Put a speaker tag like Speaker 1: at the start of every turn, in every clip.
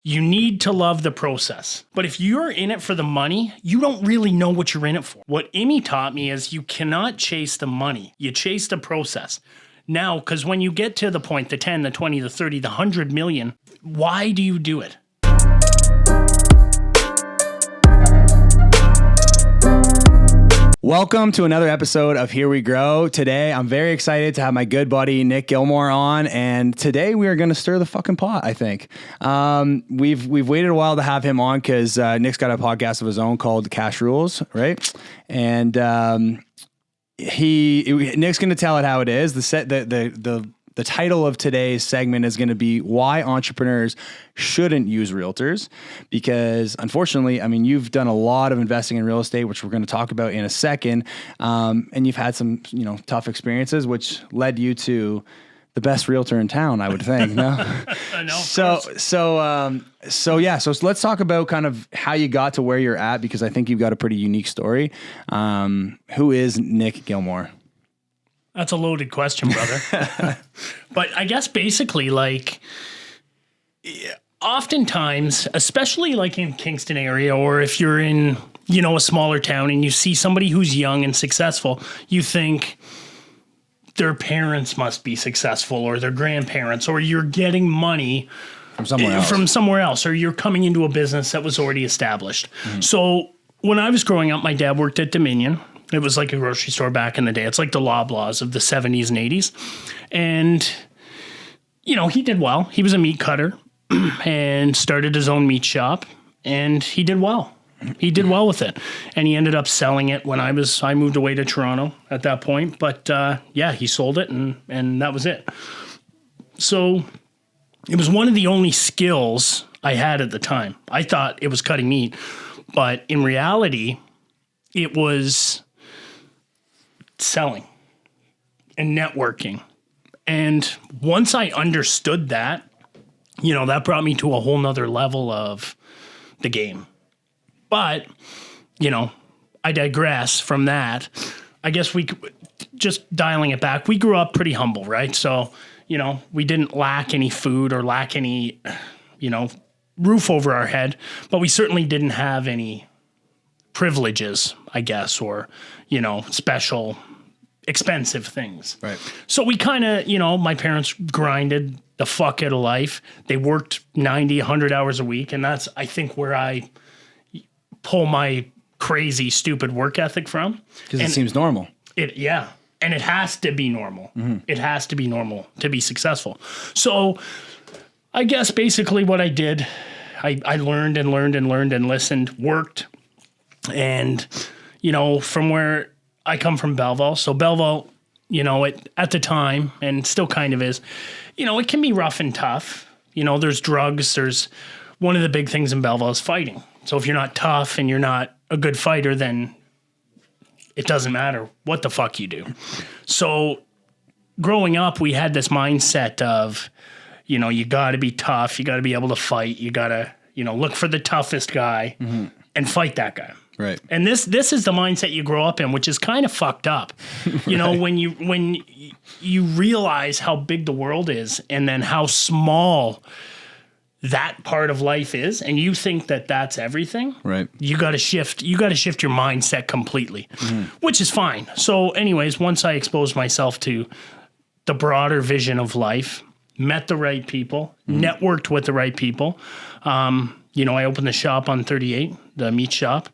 Speaker 1: You need to love the process. But if you're in it for the money, you don't really know what you're in it for. What Amy taught me is you cannot chase the money. You chase the process. Now, because when you get to the point, the 10, the 20, the 30, the 100 million, why do you do it?
Speaker 2: Welcome to another episode of Here We Grow. Today, I'm very excited to have my good buddy Nick Gilmour on, and today we are going to stir the fucking pot, I think. We've waited a while to have him on because Nick's got a podcast of his own called Cash Rules, right? And Nick's going to tell it how it is. The title of today's segment is going to be why entrepreneurs shouldn't use realtors, because unfortunately, I mean, you've done a lot of investing in real estate, which we're going to talk about in a second. And you've had some, tough experiences, which led you to the best realtor in town, I would think. No? So let's talk about kind of how you got to where you're at, because I think you've got a pretty unique story. Who is Nick Gilmour?
Speaker 1: That's a loaded question, brother. But I guess basically, oftentimes, especially like in Kingston area, or if you're in, a smaller town and you see somebody who's young and successful, you think their parents must be successful, or their grandparents, or you're getting money from somewhere else, or you're coming into a business that was already established. Mm-hmm. So when I was growing up, my dad worked at Dominion. It was like a grocery store back in the day. It's like the Loblaws of the 70s and 80s. And, he did well. He was a meat cutter and started his own meat shop, and he did well. He did well with it. And he ended up selling it when I moved away to Toronto at that point. But he sold it, and that was it. So it was one of the only skills I had at the time. I thought it was cutting meat, but in reality, it was selling and networking. And once I understood that, that brought me to a whole nother level of the game. But, I digress from that. I guess just dialing it back, we grew up pretty humble, right? So, we didn't lack any food or lack any, roof over our head, but we certainly didn't have any privileges, I guess, or, special expensive things.
Speaker 2: Right.
Speaker 1: So we kind of, my parents grinded the fuck out of life. They worked 90, 100 hours a week. And that's, I think, where I pull my crazy, stupid work ethic from.
Speaker 2: Because it seems normal.
Speaker 1: And it has to be normal. Mm-hmm. It has to be normal to be successful. So I guess basically what I did, I learned and listened, worked. And, from where I come from, Belleville. So Belleville, at the time, and still kind of is, it can be rough and tough. There's drugs. There's one of the big things in Belleville is fighting. So if you're not tough and you're not a good fighter, then it doesn't matter what the fuck you do. So growing up, we had this mindset of, you got to be tough. You got to be able to fight. You got to, look for the toughest guy and fight that guy.
Speaker 2: Right.
Speaker 1: And this is the mindset you grow up in, which is kind of fucked up. Right. When you realize how big the world is, and then how small that part of life is, and you think that that's everything.
Speaker 2: Right.
Speaker 1: You got to shift your mindset completely, which is fine. So anyways, once I exposed myself to the broader vision of life, met the right people, networked with the right people, I opened the shop on 38, the meat shop,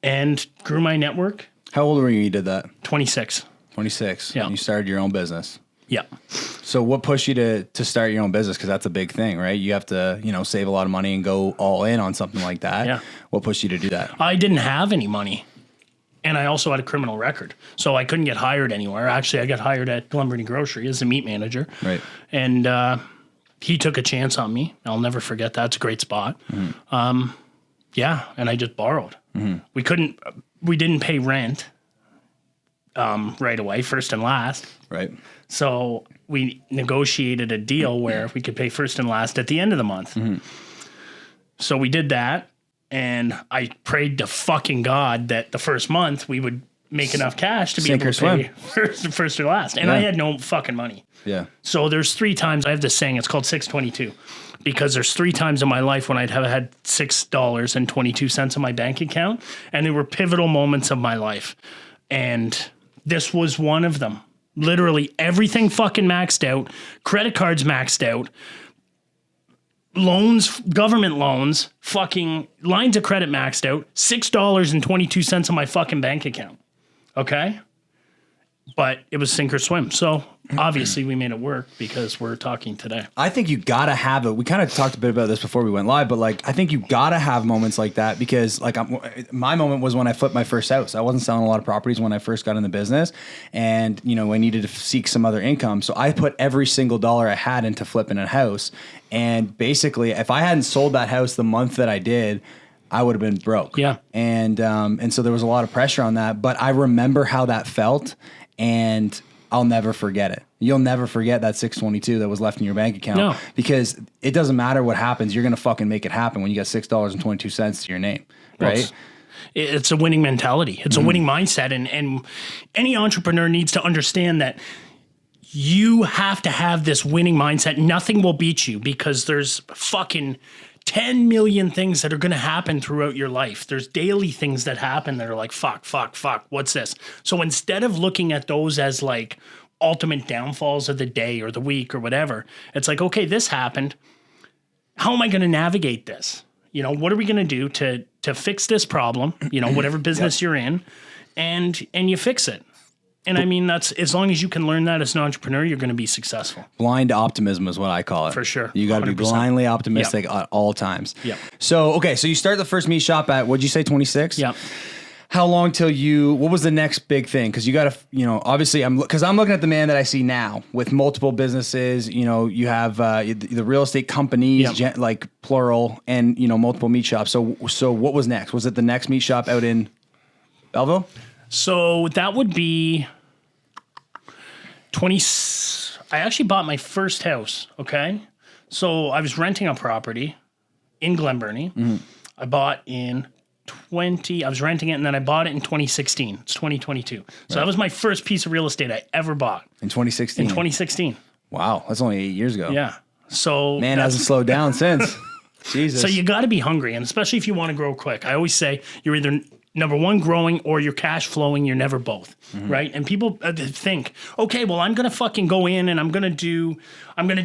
Speaker 1: and grew my network.
Speaker 2: How old were you when you did that?
Speaker 1: 26.
Speaker 2: 26.
Speaker 1: Yeah.
Speaker 2: And you started your own business.
Speaker 1: Yeah.
Speaker 2: So what pushed you to start your own business? Because that's a big thing, right? You have to, save a lot of money and go all in on something like that.
Speaker 1: Yeah.
Speaker 2: What pushed you to do that?
Speaker 1: I didn't have any money. And I also had a criminal record. So I couldn't get hired anywhere. Actually, I got hired at Gilmour Grocery as a meat manager.
Speaker 2: Right.
Speaker 1: And he took a chance on me. I'll never forget that. It's a great spot. Mm-hmm. And I just borrowed. Mm-hmm. We didn't pay rent right away, first and last.
Speaker 2: Right.
Speaker 1: So we negotiated a deal where we could pay first and last at the end of the month. Mm-hmm. So we did that, and I prayed to fucking God that the first month we would make enough cash to be
Speaker 2: Sink
Speaker 1: able
Speaker 2: or
Speaker 1: to
Speaker 2: swim.
Speaker 1: pay first or last. And I had no fucking money.
Speaker 2: Yeah.
Speaker 1: So there's 3 times, I have this saying, it's called 622, because there's 3 times in my life when I'd have had $6.22 in my bank account, and they were pivotal moments of my life. And this was one of them. Literally everything fucking maxed out, credit cards maxed out, loans, government loans, fucking lines of credit maxed out, $6.22 in my fucking bank account. Okay? But it was sink or swim. So obviously we made it work because we're talking today.
Speaker 2: I think you gotta have it. We kind of talked a bit about this before we went live, but like, I think you gotta have moments like that because like my moment was when I flipped my first house. I wasn't selling a lot of properties when I first got in the business, and you know, I needed to seek some other income. So I put every single dollar I had into flipping a house. And basically, if I hadn't sold that house the month that I did, I would have been broke.
Speaker 1: Yeah.
Speaker 2: And so there was a lot of pressure on that, but I remember how that felt. And I'll never forget it. You'll never forget that 622 that was left in your bank account because it doesn't matter what happens. You're going to fucking make it happen when you got $6.22 to your name, right?
Speaker 1: It's a winning mentality. It's a winning mindset. And any entrepreneur needs to understand that you have to have this winning mindset. Nothing will beat you because there's fucking 10 million things that are going to happen throughout your life. There's daily things that happen that are like, fuck, what's this? So instead of looking at those as like ultimate downfalls of the day or the week or whatever, it's like, okay, this happened. How am I going to navigate this? You know, what are we going to do to fix this problem? You know, whatever business you're in, and you fix it. And I mean, that's as long as you can learn that as an entrepreneur, you're going to be successful.
Speaker 2: Blind optimism is what I call it.
Speaker 1: For sure.
Speaker 2: You got to be blindly optimistic at all times.
Speaker 1: Yep.
Speaker 2: So, okay. So you start the first meat shop at, what'd you say, 26?
Speaker 1: Yeah.
Speaker 2: How long till what was the next big thing? Because you got to, you know, obviously I'm looking at the man that I see now with multiple businesses. You know, you have the real estate companies, like plural, and, you know, multiple meat shops. So what was next? Was it the next meat shop out in Belleville?
Speaker 1: So that would be 20. I actually bought my first house. Okay. So I was renting a property in Glen Burnie. Mm-hmm. I bought in I was renting it, and then I bought it in 2016. It's 2022. So that was my first piece of real estate I ever bought.
Speaker 2: In 2016?
Speaker 1: In 2016.
Speaker 2: Wow. That's only 8 years ago.
Speaker 1: Yeah. So
Speaker 2: man hasn't slowed down since. Jesus.
Speaker 1: So you got to be hungry, and especially if you want to grow quick. I always say you're either number one, growing, or you're cash flowing. You're never both, right? And people think, okay, well, I'm going to fucking go in and I'm going to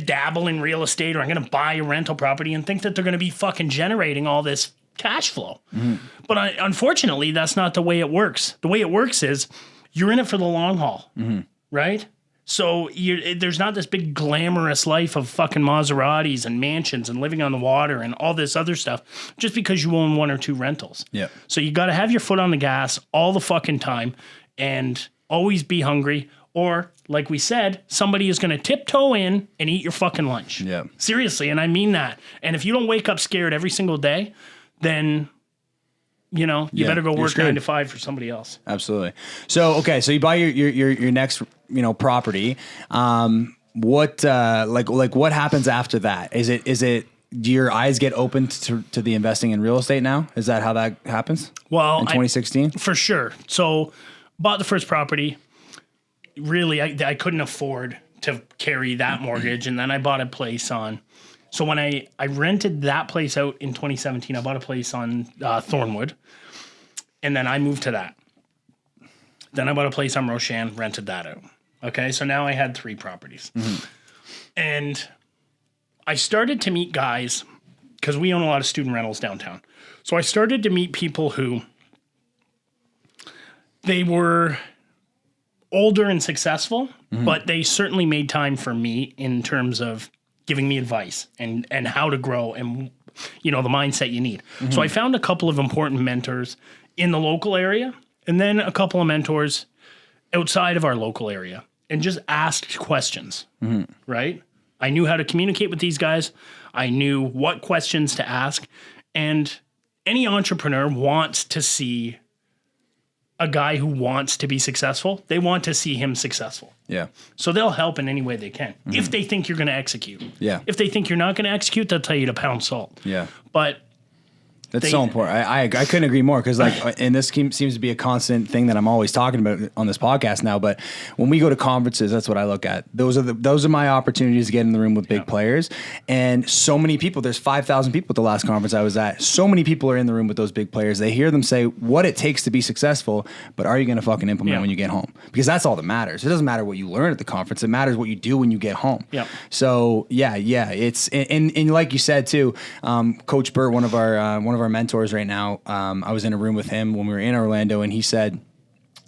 Speaker 1: dabble in real estate, or I'm going to buy a rental property and think that they're going to be fucking generating all this cash flow. But unfortunately, that's not the way it works. The way it works is you're in it for the long haul, right? So there's not this big glamorous life of fucking Maseratis and mansions and living on the water and all this other stuff just because you own 1 or 2 rentals.
Speaker 2: Yeah.
Speaker 1: So you got to have your foot on the gas all the fucking time and always be hungry. Or, like we said, somebody is going to tiptoe in and eat your fucking lunch.
Speaker 2: Yeah.
Speaker 1: Seriously, and I mean that. And if you don't wake up scared every single day, then you know, you better go work 9 to 5 for somebody else.
Speaker 2: Absolutely. So, okay. So you buy your next, you know, property. What happens after that? Is it, do your eyes get opened to the investing in real estate now? Is that how that happens? Well, in 2016?
Speaker 1: For sure. So bought the first property. Really, I couldn't afford to carry that mortgage. And then I bought a place so when I rented that place out in 2017, I bought a place on Thornwood, and then I moved to that. Then I bought a place on Roshan, rented that out. Okay, so now I had 3 properties. And I started to meet guys, because we own a lot of student rentals downtown. So I started to meet people who, they were older and successful, but they certainly made time for me in terms of giving me advice and how to grow and, you know, the mindset you need. So I found a couple of important mentors in the local area, and then a couple of mentors outside of our local area, and just asked questions, right? I knew how to communicate with these guys. I knew what questions to ask. And any entrepreneur wants to see a guy who wants to be successful. They want to see him successful.
Speaker 2: Yeah.
Speaker 1: So they'll help in any way they can. If they think you're going to execute.
Speaker 2: Yeah.
Speaker 1: If they think you're not going to execute, they'll tell you to pound salt.
Speaker 2: Yeah.
Speaker 1: But
Speaker 2: That's so important. I couldn't agree more because and this seems to be a constant thing that I'm always talking about on this podcast now. But when we go to conferences, that's what I look at. Those are my opportunities to get in the room with big players. And so many people. There's 5,000 people at the last conference I was at. So many people are in the room with those big players. They hear them say what it takes to be successful, but are you going to fucking implement when you get home? Because that's all that matters. It doesn't matter what you learn at the conference. It matters what you do when you get home.
Speaker 1: Yeah.
Speaker 2: So it's and like you said too, Coach Burt, one of our mentors right now, I was in a room with him when we were in Orlando, and he said,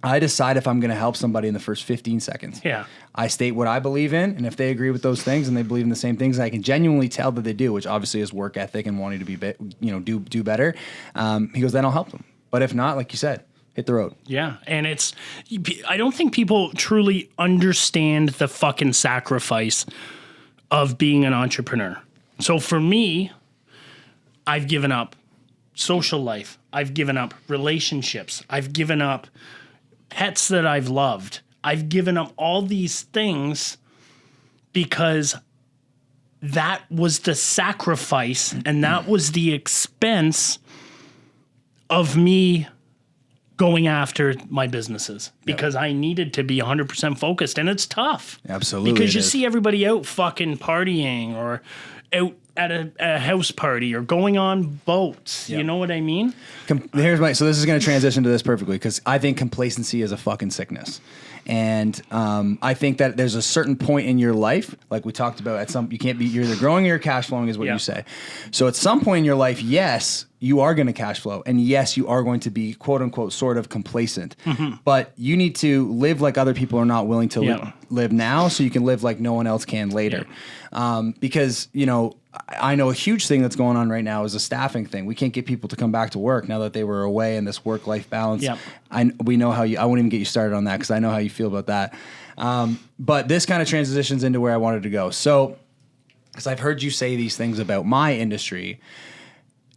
Speaker 2: I decide if I'm going to help somebody in the first 15 seconds.
Speaker 1: Yeah.
Speaker 2: I state what I believe in, and if they agree with those things and they believe in the same things, I can genuinely tell that they do, which obviously is work ethic and wanting to be, do better. He goes, then I'll help them. But if not, like you said, hit the road.
Speaker 1: Yeah. And I don't think people truly understand the fucking sacrifice of being an entrepreneur. So for me, I've given up social life. I've given up relationships. I've given up pets that I've loved. I've given up all these things because that was the sacrifice and that was the expense of me going after my businesses because I needed to be 100% focused, and it's tough.
Speaker 2: Absolutely.
Speaker 1: Because you see everybody out fucking partying or out at a house party or going on boats. You know what I mean?
Speaker 2: So this is going to transition to this perfectly because I think complacency is a fucking sickness. And I think that there's a certain point in your life, like we talked about, you're either growing or you're cash flowing is what you say. So at some point in your life, yes, you are going to cash flow. And yes, you are going to be quote unquote sort of complacent. Mm-hmm. But you need to live like other people are not willing to live now, so you can live like no one else can later. Because, I know a huge thing that's going on right now is a staffing thing. We can't get people to come back to work now that they were away in this work-life balance. Yep. We know how I won't even get you started on that because I know how you feel about that. But this kind of transitions into where I wanted to go. So, because I've heard you say these things about my industry,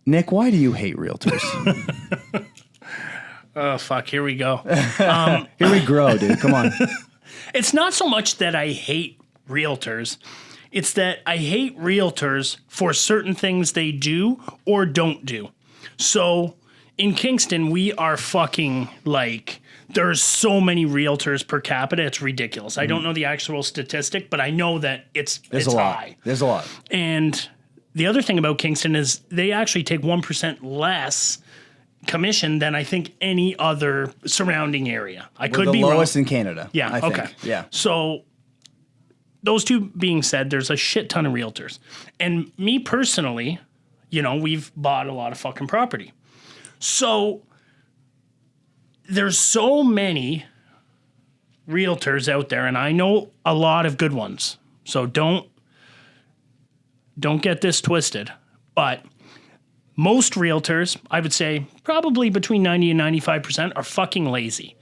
Speaker 2: Nick, why do you hate realtors?
Speaker 1: Oh, fuck. Here we go.
Speaker 2: Here we grow, dude. Come on.
Speaker 1: It's not so much that I hate realtors. It's that I hate realtors for certain things they do or don't do. So in Kingston, we are fucking there's so many realtors per capita. It's ridiculous. I don't know the actual statistic, but I know that it's high.
Speaker 2: There's a lot.
Speaker 1: And the other thing about Kingston is they actually take 1% less commission than I think any other surrounding area. I could be wrong.
Speaker 2: The lowest in Canada.
Speaker 1: Yeah.
Speaker 2: I
Speaker 1: okay.
Speaker 2: think. Yeah.
Speaker 1: So those two being said, there's a shit ton of realtors. And me personally, we've bought a lot of fucking property. So there's so many realtors out there, and I know a lot of good ones. So don't get this twisted. But most realtors, I would say probably between 90 and 95% are fucking lazy.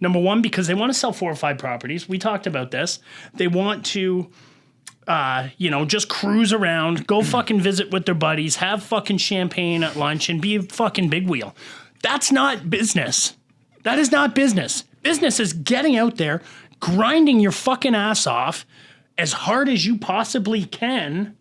Speaker 1: Number one, because they want to sell 4 or 5 properties. We talked about this. They want to, just cruise around, go fucking visit with their buddies, have fucking champagne at lunch, and be a fucking big wheel. That's not business. That is not business. Business is getting out there, grinding your fucking ass off as hard as you possibly can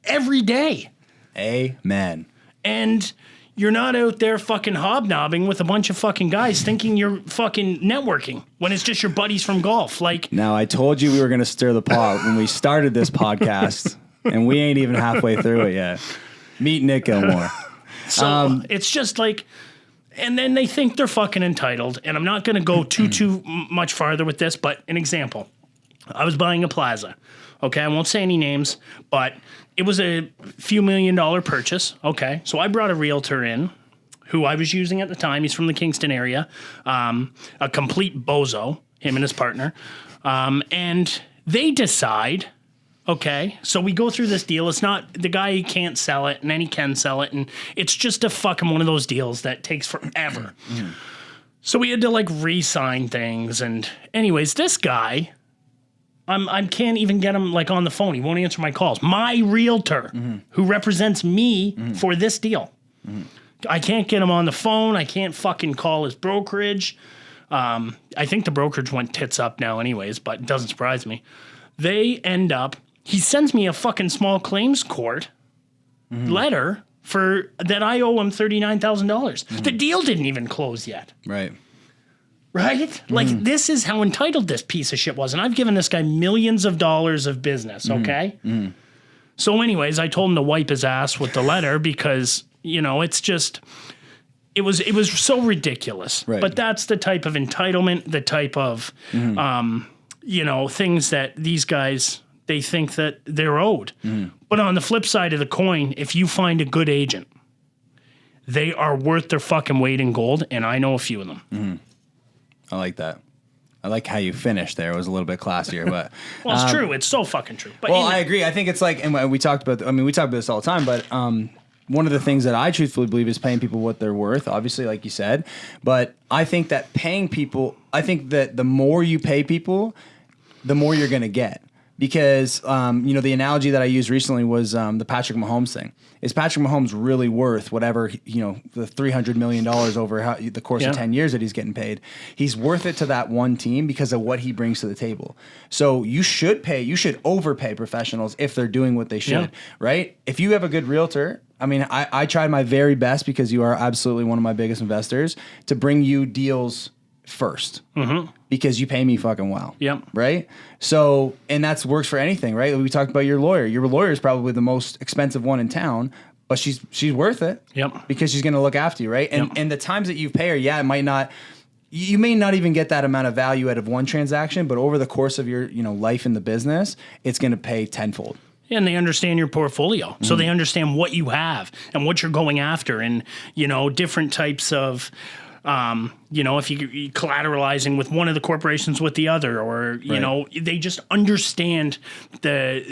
Speaker 1: every day.
Speaker 2: Amen.
Speaker 1: And you're not out there fucking hobnobbing with a bunch of fucking guys thinking you're fucking networking when it's just your buddies from golf.
Speaker 2: Now, I told you we were going to stir the pot when we started this podcast, and we ain't even halfway through it yet. Meet Nick Gilmour.
Speaker 1: So it's just and then they think they're fucking entitled. And I'm not going to go too much farther with this, but an example. I was buying a plaza. Okay, I won't say any names, but it was a few $1 million purchase. Okay, so I brought a realtor in who I was using at the time. He's from the Kingston area, a complete bozo, him and his partner. And they decide, okay, so we go through this deal. It's not, the guy can't sell it, and then he can sell it, and it's just a fucking one of those deals that takes forever. So we had to re-sign things, and anyways, this guy... I can't even get him on the phone. He won't answer my calls. My realtor who represents me for this deal. I can't get him on the phone. I can't fucking call his brokerage. I think the brokerage went tits up now anyways, but it doesn't surprise me. He sends me a fucking small claims court letter for that I owe him $39,000. The deal didn't even close yet.
Speaker 2: Right.
Speaker 1: Right? Like, this is how entitled this piece of shit was. And I've given this guy millions of dollars of business, okay? So anyways, I told him to wipe his ass with the letter because, you know, it's just, it was so ridiculous.
Speaker 2: Right.
Speaker 1: But that's the type of entitlement, the type of, you know, things that these guys, they think that they're owed. But on the flip side of the coin, if you find a good agent, they are worth their fucking weight in gold. And I know a few of them.
Speaker 2: I like that. I like how you finished there. It was a little bit classier, but
Speaker 1: Well, it's true. It's so fucking true. But
Speaker 2: well, I agree. I think it's like, and we talked about, we talk about this all the time, but one of the things that I truthfully believe is paying people what they're worth, obviously, like you said. But I think that paying people, I think that the more you pay people, the more you're going to get. Because, you know, the analogy that I used recently was the Patrick Mahomes thing. Is Patrick Mahomes really worth whatever, you know, the $300 million over the course of 10 years that he's getting paid? He's worth it to that one team because of what he brings to the table. So you should overpay professionals if they're doing what they should, right? If you have a good realtor, I mean, I tried my very best because you are absolutely one of my biggest investors to bring you deals first because you pay me fucking well. Right. So, and that's works for anything, right? We talked about your lawyer. Your lawyer is probably the most expensive one in town, but she's worth it. Because she's going to look after you. Right. And the times that you pay her, it might not, you may not even get that amount of value out of one transaction, but over the course of your, you know, life in the business, it's going to pay tenfold.
Speaker 1: And they understand your portfolio. So they understand what you have and what you're going after and, you know, different types of, you know, if you're collateralizing with one of the corporations with the other, or, you know, they just understand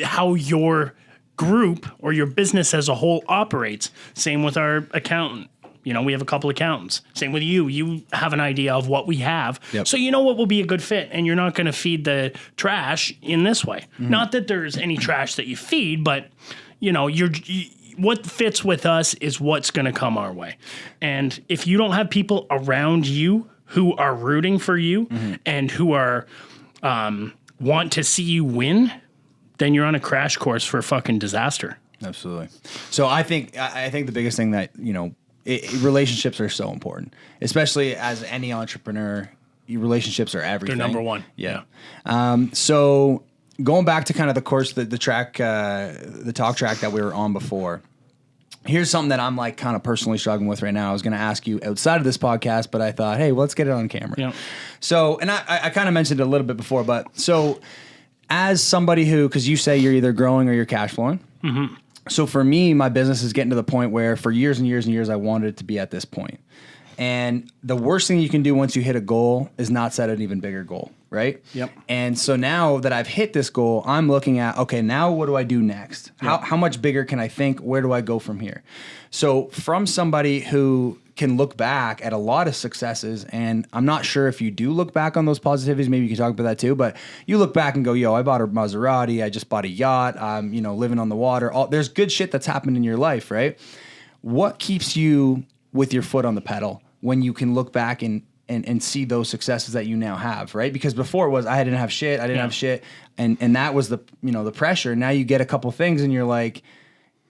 Speaker 1: how your group or your business as a whole operates. Same with our accountant. You know, we have a couple accountants. Same with you. You have an idea of what we have. So you know what will be a good fit, and you're not going to feed the trash in this way. Not that there's any trash that you feed, but, you know, what fits with us is what's going to come our way. And if you don't have people around you who are rooting for you and who are want to see you win, then you're on a crash course for fucking disaster.
Speaker 2: Absolutely. So I think the biggest thing that, you know, relationships are so important, especially as any entrepreneur. Relationships are everything.
Speaker 1: They're number one.
Speaker 2: So going back to kind of the course, the track, the talk track that we were on before, here's something that I'm like kind of personally struggling with right now. I was going to ask you outside of this podcast, but I thought, hey, well, let's get it on camera. So, and I kind of mentioned it a little bit before, but so as somebody who, because you say you're either growing or you're cash flowing. So for me, my business is getting to the point where for years and years and years, I wanted it to be at this point. And the worst thing you can do once you hit a goal is not set an even bigger goal, right? And so now that I've hit this goal, I'm looking at, okay, now what do I do next? How much bigger can I think? Where do I go from here? So from somebody who can look back at a lot of successes, and I'm not sure if you do look back on those positivities, maybe you can talk about that too, but you look back and go, yo, I bought a Maserati, I just bought a yacht, I'm, you know, living on the water. There's good shit that's happened in your life, right? What keeps you with your foot on the pedal when you can look back and see those successes that you now have, right? Because before it was, I didn't have shit, and that was the, you know, the pressure. Now you get a couple things and you're like,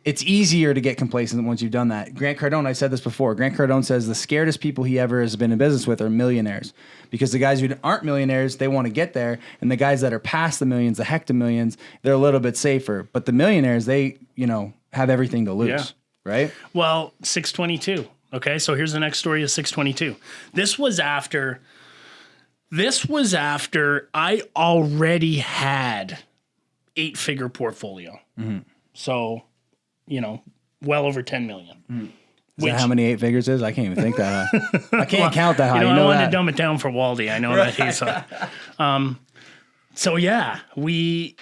Speaker 2: it's easier to get complacent once you've done that. Grant Cardone, I said this before, Grant Cardone says the scaredest people he ever has been in business with are millionaires, because the guys who aren't millionaires, they want to get there, and the guys that are past the millions, the hectomillions, they're a little bit safer. But the millionaires, they, you know, have everything to lose, right?
Speaker 1: Well, 622. Okay, so here's the next story of 622. This was after I already had 8-figure portfolio. So, you know, well over 10 million.
Speaker 2: Is that how many 8 figures is? I can't even think that high. I can't count that high.
Speaker 1: You know, I wanted to dumb it down for Waldy. I know that he's so yeah, to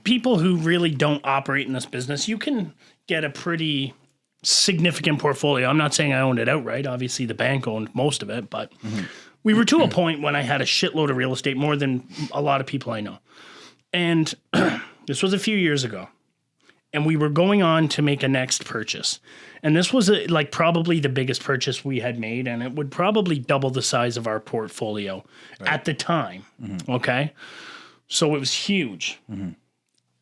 Speaker 1: people who really don't operate in this business, you can get a pretty significant portfolio. I'm not saying I owned it outright. Obviously, the bank owned most of it, but we were to a point when I had a shitload of real estate, more than a lot of people I know. And this was a few years ago. And we were going on to make a next purchase. And this was like probably the biggest purchase we had made, and it would probably double the size of our portfolio at the time. Okay? So it was huge.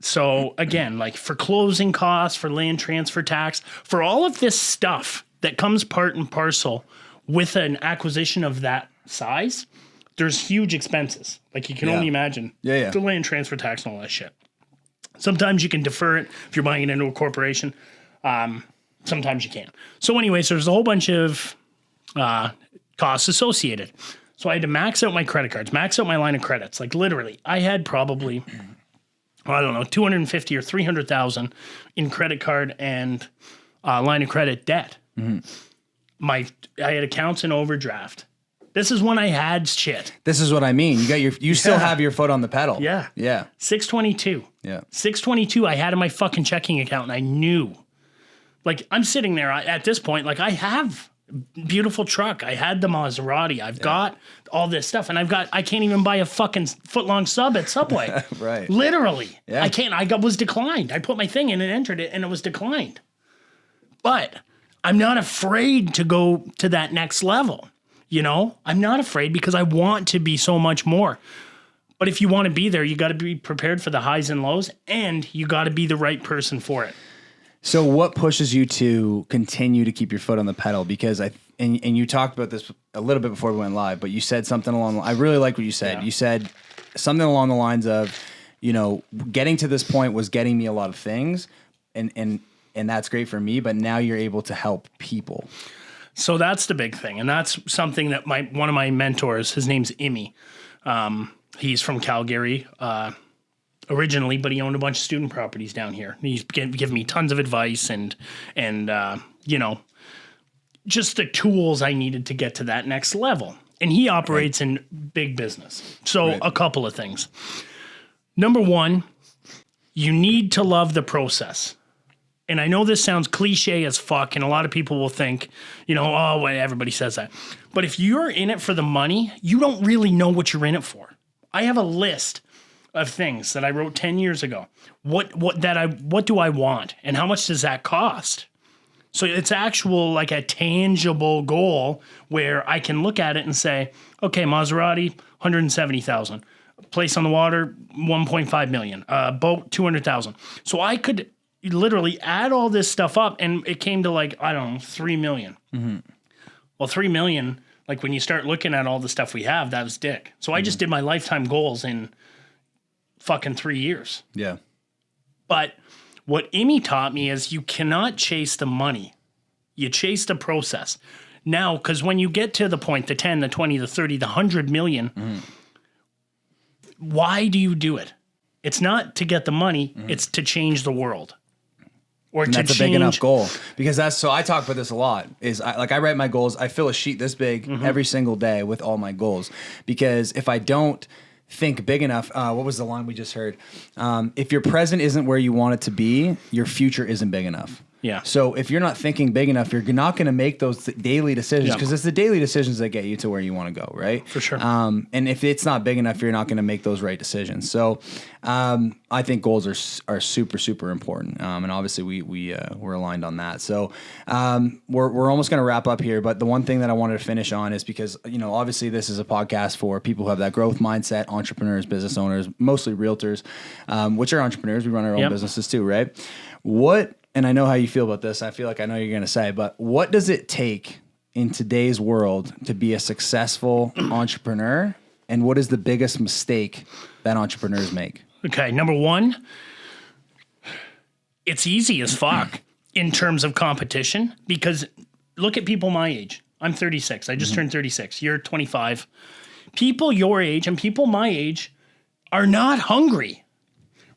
Speaker 1: So again, like for closing costs, for land transfer tax, for all of this stuff that comes part and parcel with an acquisition of that size, there's huge expenses. Like you can only imagine the land transfer tax and all that shit. Sometimes you can defer it if you're buying it into a corporation. Sometimes you can't. So anyways, there's a whole bunch of costs associated. So I had to max out my credit cards, max out my line of credits. Like literally, I had probably, I don't know, 250 or 300,000 in credit card and line of credit debt. I had accounts in overdraft. This is when I had shit.
Speaker 2: This is what I mean. You still have your foot on the pedal.
Speaker 1: Yeah. 622.
Speaker 2: Yeah.
Speaker 1: 622 I had in my fucking checking account, and I knew. Like, I'm sitting there at this point, like, I have a beautiful truck. I had the Maserati. I've got all this stuff, and I can't even buy a fucking foot-long sub at Subway.
Speaker 2: Right.
Speaker 1: Literally.
Speaker 2: Yeah.
Speaker 1: I can't. Was declined. I put my thing in and entered it, and it was declined. But I'm not afraid to go to that next level. You know, I'm not afraid because I want to be so much more. But if you want to be there, you got to be prepared for the highs and lows, and you got to be the right person for it.
Speaker 2: So what pushes you to continue to keep your foot on the pedal? Because and you talked about this a little bit before we went live, but you said something I really like what you said. Yeah. You said something along the lines of, you know, getting to this point was getting me a lot of things, and that's great for me, but now you're able to help people.
Speaker 1: So that's the big thing. And that's something that one of my mentors, his name's Imi. He's from Calgary originally, but he owned a bunch of student properties down here. He's given me tons of advice and you know, just the tools I needed to get to that next level. And he operates in big business. So a couple of things. Number one, you need to love the process. And I know this sounds cliche as fuck, and a lot of people will think, you know, oh, well, everybody says that. But if you're in it for the money, you don't really know what you're in it for. I have a list of things that I wrote 10 years ago. What do I want, and how much does that cost? So it's actual, like a tangible goal where I can look at it and say, okay, Maserati, 170,000. Place on the water, 1.5 million. Boat, 200,000. So I could literally add all this stuff up, and it came to like, I don't know, 3 million. Mm-hmm. Well, 3 million, like when you start looking at all the stuff we have, that was dick. So I just did my lifetime goals in fucking 3 years.
Speaker 2: Yeah.
Speaker 1: But what Imi taught me is you cannot chase the money. You chase the process. Now, because when you get to the point, the 10, the 20, the 30, the 100 million, why do you do it? It's not to get the money. It's to change the world. Or
Speaker 2: and that's a big enough goal, because I talk about this a lot. I write my goals. I fill a sheet this big every single day with all my goals, because if I don't think big enough, what was the line we just heard? If your present isn't where you want it to be, your future isn't big enough.
Speaker 1: Yeah.
Speaker 2: So if you're not thinking big enough, you're not going to make those daily decisions, because it's the daily decisions that get you to where you want to go, right?
Speaker 1: For sure.
Speaker 2: And if it's not big enough, you're not going to make those right decisions. So I think goals are super, super important. And obviously we're aligned on that. So we're almost going to wrap up here. But the one thing that I wanted to finish on is because, you know, obviously this is a podcast for people who have that growth mindset, entrepreneurs, business owners, mostly realtors, which are entrepreneurs. We run our own businesses too, right? And I know how you feel about this. I feel like I know you're going to say, but what does it take in today's world to be a successful entrepreneur? And what is the biggest mistake that entrepreneurs make? Okay,
Speaker 1: number one, it's easy as fuck in terms of competition, because look at people my age. I'm 36. I just turned 36. You're 25. People your age and people my age are not hungry,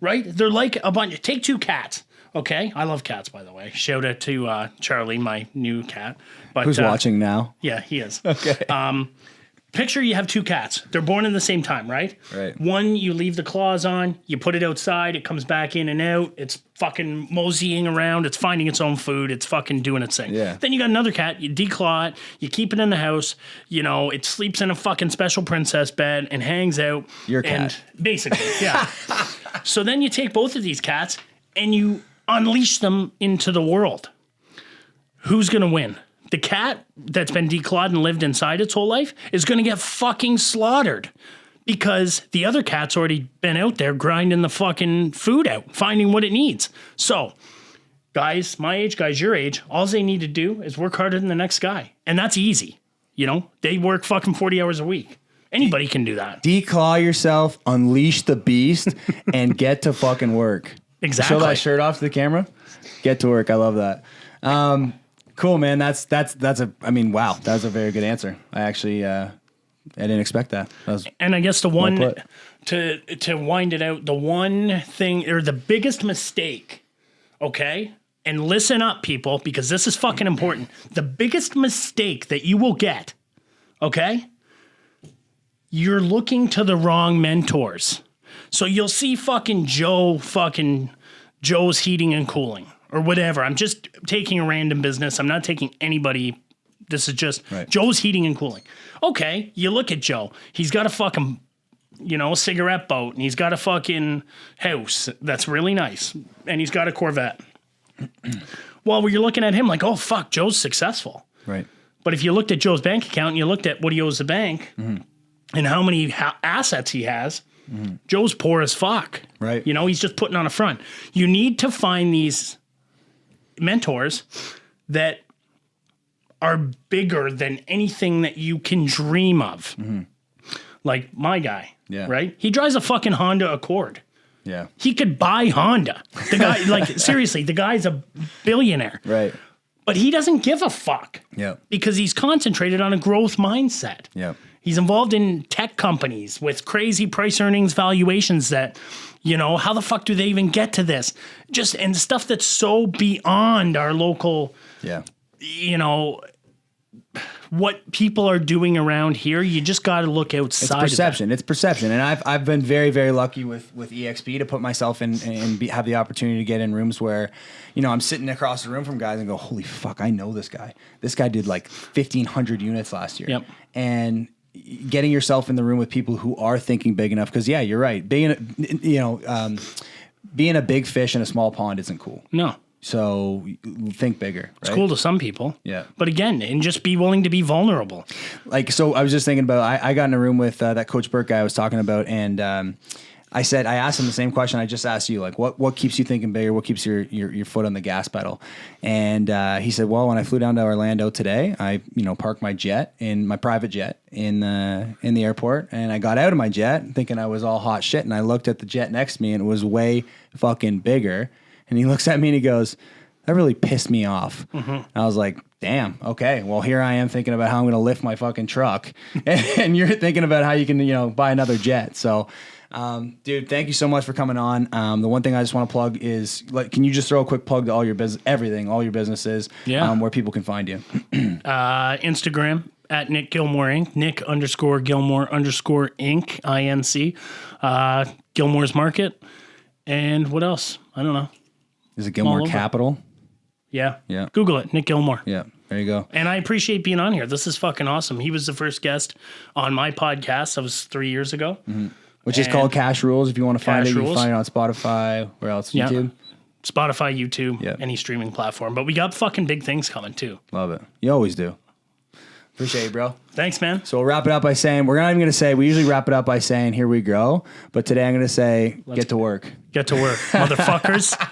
Speaker 1: right? They're like a bunch. Take two cats. Okay, I love cats, by the way. Shout out to Charlie, my new cat. But,
Speaker 2: who's watching now?
Speaker 1: Yeah, he is.
Speaker 2: Okay.
Speaker 1: Picture you have two cats. They're born in the same time, right?
Speaker 2: Right.
Speaker 1: One, you leave the claws on, you put it outside, it comes back in and out, it's fucking moseying around, it's finding its own food, it's fucking doing its thing.
Speaker 2: Yeah.
Speaker 1: Then you got another cat, you declaw it, you keep it in the house, you know, it sleeps in a fucking special princess bed and hangs out.
Speaker 2: Your cat.
Speaker 1: Basically, yeah. So then you take both of these cats and you unleash them into the world. Who's going to win? The cat that's been declawed and lived inside its whole life is going to get fucking slaughtered. because the other cat's already been out there grinding the fucking food out, finding what it needs. So, guys, my age, guys, your age, all they need to do is work harder than the next guy. And that's easy. You know, they work fucking 40 hours a week. Anybody can do that.
Speaker 2: Declaw yourself, unleash the beast, and get to fucking work.
Speaker 1: Exactly.
Speaker 2: Show that shirt off to the camera. Get to work. I love that. Cool, man. That's I mean, wow. That was a very good answer. I actually, I didn't expect that.
Speaker 1: And I guess the one, to wind it out, the one thing, or the biggest mistake, okay? And listen up, people, because this is fucking important. The biggest mistake that you will get, okay? You're looking to the wrong mentors. So you'll see fucking Joe's Heating and Cooling or whatever. I'm just taking a random business. I'm not taking anybody. This is just Joe's Heating and Cooling. Okay, you look at Joe. He's got a fucking, cigarette boat, and he's got a fucking house that's really nice, and he's got a Corvette. Well, you're looking at him like, oh, fuck, Joe's successful.
Speaker 2: Right.
Speaker 1: But if you looked at Joe's bank account and you looked at what he owes the bank and how many assets he has, Joe's poor as fuck.
Speaker 2: Right.
Speaker 1: He's just putting on a front. You need to find these mentors that are bigger than anything that you can dream of. Like my guy, right? He drives a fucking Honda Accord.
Speaker 2: Yeah.
Speaker 1: He could buy Honda. The guy, seriously, the guy's a billionaire.
Speaker 2: Right.
Speaker 1: But he doesn't give a fuck.
Speaker 2: Yeah.
Speaker 1: Because he's concentrated on a growth mindset.
Speaker 2: Yeah.
Speaker 1: He's involved in tech companies with crazy price earnings valuations that, how the fuck do they even get to this? And stuff that's so beyond our local, what people are doing around here. You just got to look outside.
Speaker 2: It's perception. And I've been very, very lucky with EXP to put myself in and have the opportunity to get in rooms where, I'm sitting across the room from guys and go, holy fuck, I know this guy. This guy did like 1,500 units last year.
Speaker 1: Yep.
Speaker 2: And getting yourself in the room with people who are thinking big enough, because you're right. Being a big fish in a small pond isn't cool.
Speaker 1: No.
Speaker 2: So think bigger. Right?
Speaker 1: It's cool to some people.
Speaker 2: Yeah.
Speaker 1: But again, and just be willing to be vulnerable.
Speaker 2: So I was just thinking about, I got in a room with that Coach Burke guy I was talking about, and I asked him the same question I just asked you, like what keeps you thinking bigger? What keeps your foot on the gas pedal? And he said, well, when I flew down to Orlando today, I parked my private jet in the airport, and I got out of my jet thinking I was all hot shit, and I looked at the jet next to me and it was way fucking bigger. And he looks at me and he goes, that really pissed me off. I was like, damn, okay. Well, here I am thinking about how I'm going to lift my fucking truck. And you're thinking about how you can, buy another jet. So, dude, thank you so much for coming on. The one thing I just want to plug is, can you just throw a quick plug to all your business, everything, all your businesses, where people can find you?
Speaker 1: Instagram at Nick Gilmour Inc. Nick_Gilmour_Inc. INC. Gilmour's Market. And what else? I don't know.
Speaker 2: Is it Gilmour Capital?
Speaker 1: Yeah.
Speaker 2: Yeah.
Speaker 1: Google it, Nick Gilmour.
Speaker 2: Yeah. There you go.
Speaker 1: And I appreciate being on here. This is fucking awesome. He was the first guest on my podcast. That was 3 years ago.
Speaker 2: Which is called Cash Rules. If you want to find it, you can find it on Spotify. Where else? YouTube?
Speaker 1: Spotify, YouTube, any streaming platform. But we got fucking big things coming too.
Speaker 2: Love it. You always do. Appreciate you, bro.
Speaker 1: Thanks, man.
Speaker 2: So we'll wrap it up by saying, we're not even going to say, we usually wrap it up by saying, here we go. But today I'm going to say, get to work.
Speaker 1: Get to work, motherfuckers.